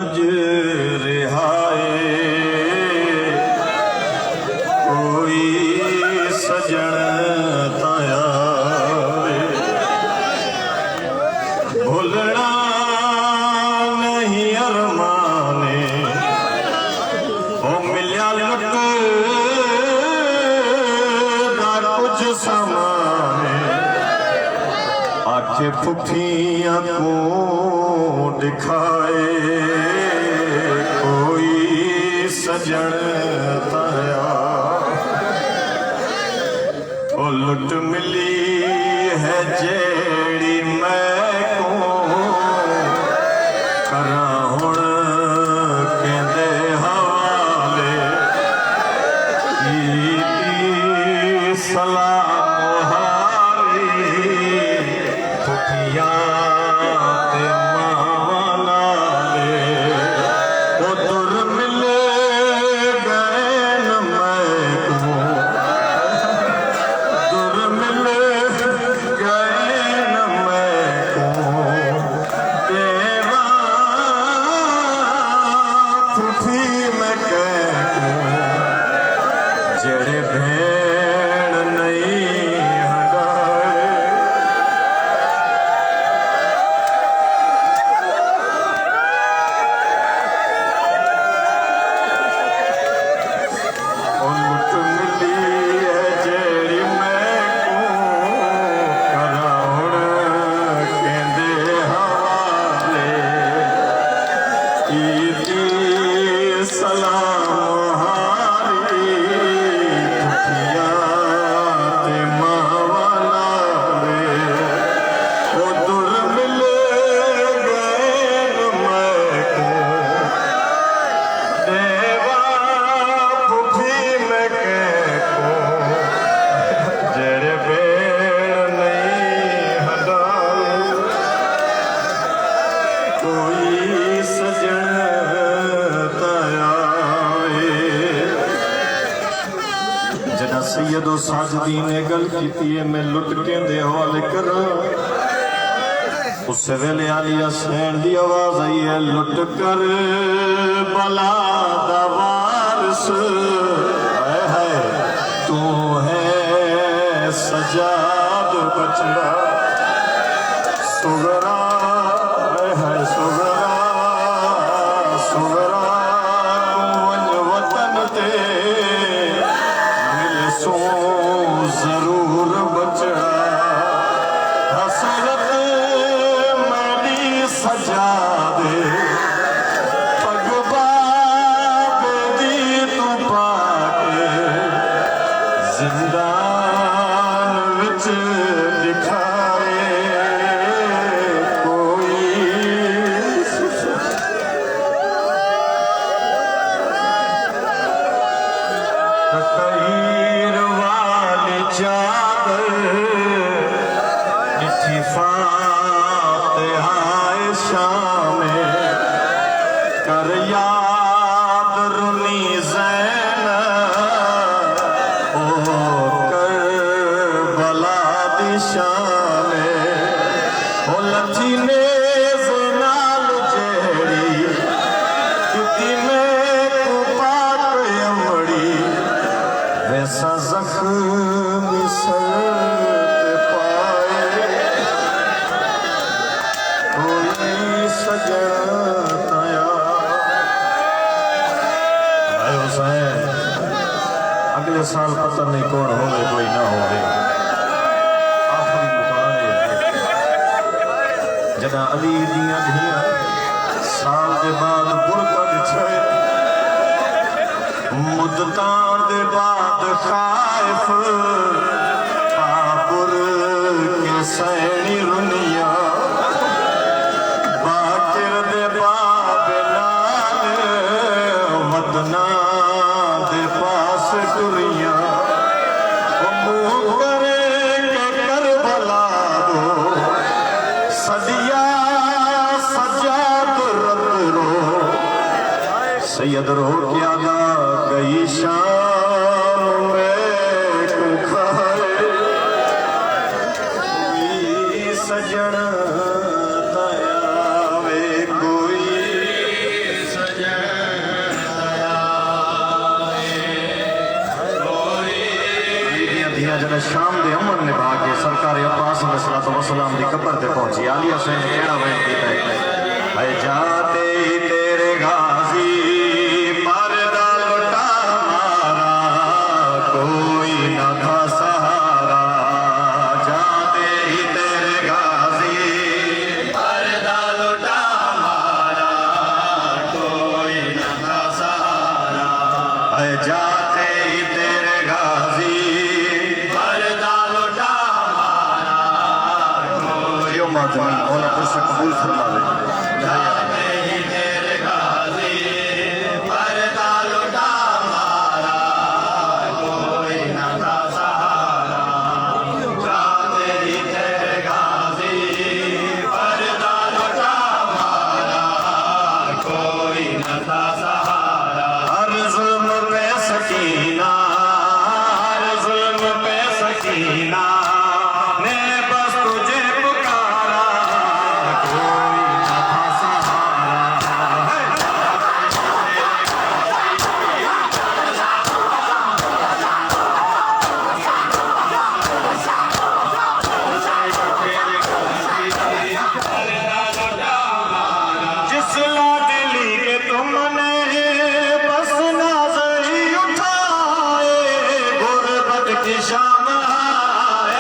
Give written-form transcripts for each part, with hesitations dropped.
रिहाए कोई सजन ताया भूलना नहीं अरमाने ओ मिलिया लुट कुछ समाने आखे फुफियां को दिखाए सजन ताया ओ लुट मिली है जेड़ी मैं को करा हुण कहंदे हवाले की सलाम हारी फुफिया जेड़े भेड़ नहीं हटाए लुट मिली है जेड़ी मैं को करा हुण कहंदे हवाले की सलाम सैयदो साजदी ने गल की मैं लुट के दे हवाले कर उस वेले आली हसैन दी आवाज आई है लुट कर बला दा वारिस है तू है सजाद बचड़ा सुगरा है सुगरा सुगरा वतन ते जरूर बचड़ा हसरत मेरी सजा दे पगबा बेदी तू पाके जिंदान विच दिखाए कोई कर याद रुनी ज़ैन ओ कर बला दी शान ओ लथी ने ज़नाल जेड़ी किती में तू पाक अमड़ी वैसा ज़ख्म सर पाए कोई सजन अगले साल पता नहीं कौन होवे कोई ना होवे आखिरी मुकाम जदा अली दियां धियां साल के बाद बुरका बिछे मुद्दतां दे बाद खाइफ पापुर के सैनी रुनिया बाकिर दे बाबे नाल वतना टुरिया मुँह करे के कर भला दो सदिया सजाद रत रो सैयद रो क्या गा गई शाम में को खाए सजन ताया वे कोई जब शाम के अमन निभा के सरकार अब्बास अलैहिस्सलाम की कब्र ते पहुंची, अली हुसैन ने केड़ा बयान किया है, जाते ही तेरे गाजी पर्दा लुटा मारा, कोई न था सहारा। जाते ही तेरे गाजी पर्दा लुटा मारा, कोई न था सहारा। जाते ही तेरे गाजी पर्दा लुटा मारा, कोई मातमी मौला पुरुष कबूल फरमा ले। जाते ही तेरे गाजी पर्दा लुटा मारा, कोई न था सहारा। जाते ही तेरे गाजी पर्दा लुटा मारा, कोई न था सहारा। हर जुल्म पे सकीना, हर जुल्म पे सकीना ने बस तुझे पुकारा, कोई न था सहारा। जिस लाडली के तुमने बस नाज़ ही उठाए, गुर्बत की शाम आए,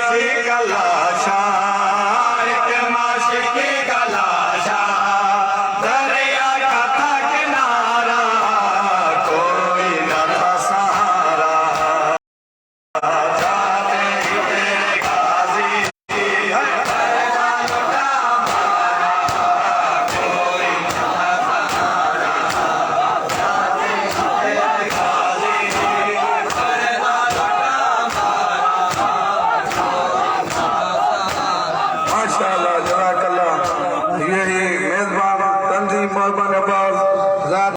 ਅਸੀਂ ਕਲਾਸ਼ਾ